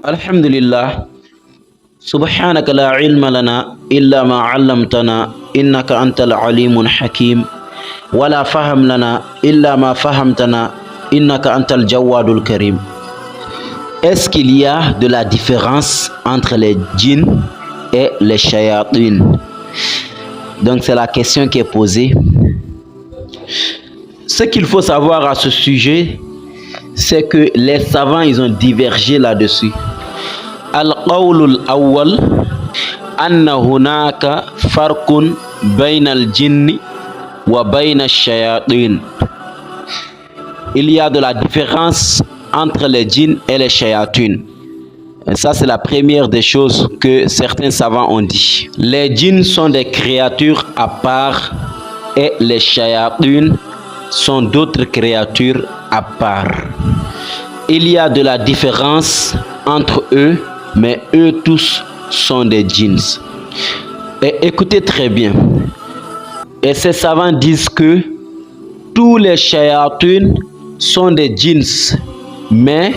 Alhamdulillah. Subhanaka la ilma lana illa ma 'allamtana innaka antal alimun hakim. Wala faham lana illa ma fahamtana innaka antal jawadul karim. Est-ce qu'il y a de la différence entre les djinns et les shayatin? Donc c'est la question qui est posée. Ce qu'il faut savoir à ce sujet, c'est que les savants ils ont divergé là-dessus. Al-qawlul awwal anna hunaka farqun bayna al-jinni wa bayna al-shayatin. Il y a de la différence entre les djinns et les shayatin. Et ça c'est la première des choses que certains savants ont dit. Les djinns sont des créatures à part et les shayatin sont d'autres créatures à part. Il y a de la différence entre eux, mais eux tous sont des djinns. Et écoutez très bien. Et ces savants disent que tous les shayatin sont des djinns, mais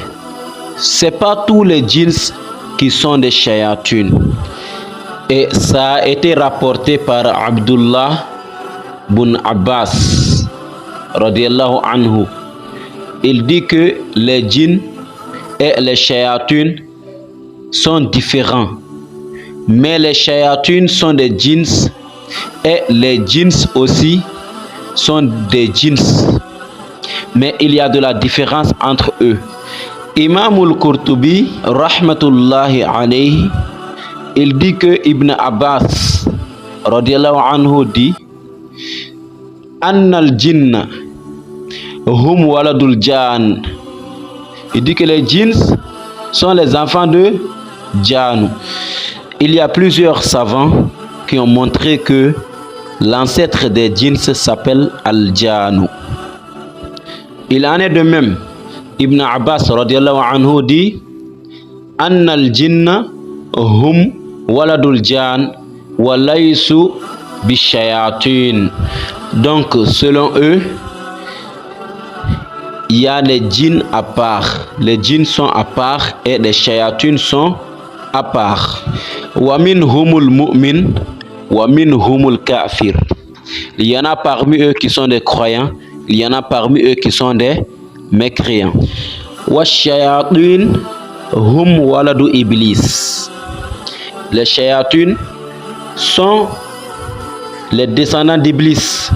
c'est pas tous les djinns qui sont des shayatin. Et ça a été rapporté par Abdullah ibn Abbas radiyallahu anhu. Il dit que les djinns et les shayatin sont différents, mais les shayatin sont des djinns et les djinns aussi sont des djinns, mais il y a de la différence entre eux. Imam al-Qurtubi rahmatullahi alayhi, il dit que Ibn Abbas radiyallahu anhu dit anna al-jinna hum waladul jan. Il dit que les djinns sont les enfants de Djan. Il y a plusieurs savants qui ont montré que l'ancêtre des djinns s'appelle Al-Janu. Il en est de même. Ibn Abbas radiyallahu anhu dit anna al-jinna hum waladul jan wa laysu bishayatin. Donc selon eux, il y a les djinns à part. Les djinns sont à part et les shayatin sont à part. Wa minhumul mu'min wa minhumul kafir. Il y en a parmi eux qui sont des croyants, il y en a parmi eux qui sont des mécréants. Wa shayatin hum waladu iblis. Les shayatin sont les descendants d'Iblis.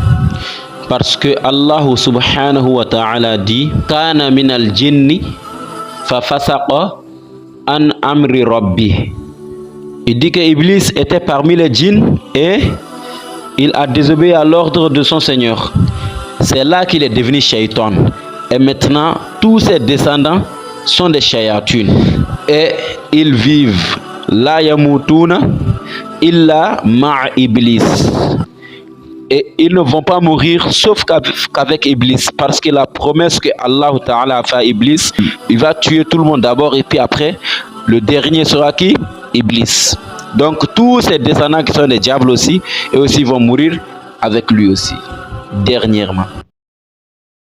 Parce que Allah subhanahu wa ta'ala dit kana minal jinni fa fasaqa an amri rabbi. Il dit que Iblis était parmi les djinns et il a désobéi à l'ordre de son Seigneur. C'est là qu'il est devenu shaitan. Et maintenant tous ses descendants sont des shayatin et ils vivent la yamutuna illa ma'a iblis. Et ils ne vont pas mourir sauf qu'avec Iblis. Parce que la promesse que Allah Ta'ala a fait à Iblis, il va tuer tout le monde d'abord et puis après, le dernier sera qui? Iblis. Donc tous ces descendants qui sont des diables aussi, et aussi vont mourir avec lui aussi, dernièrement.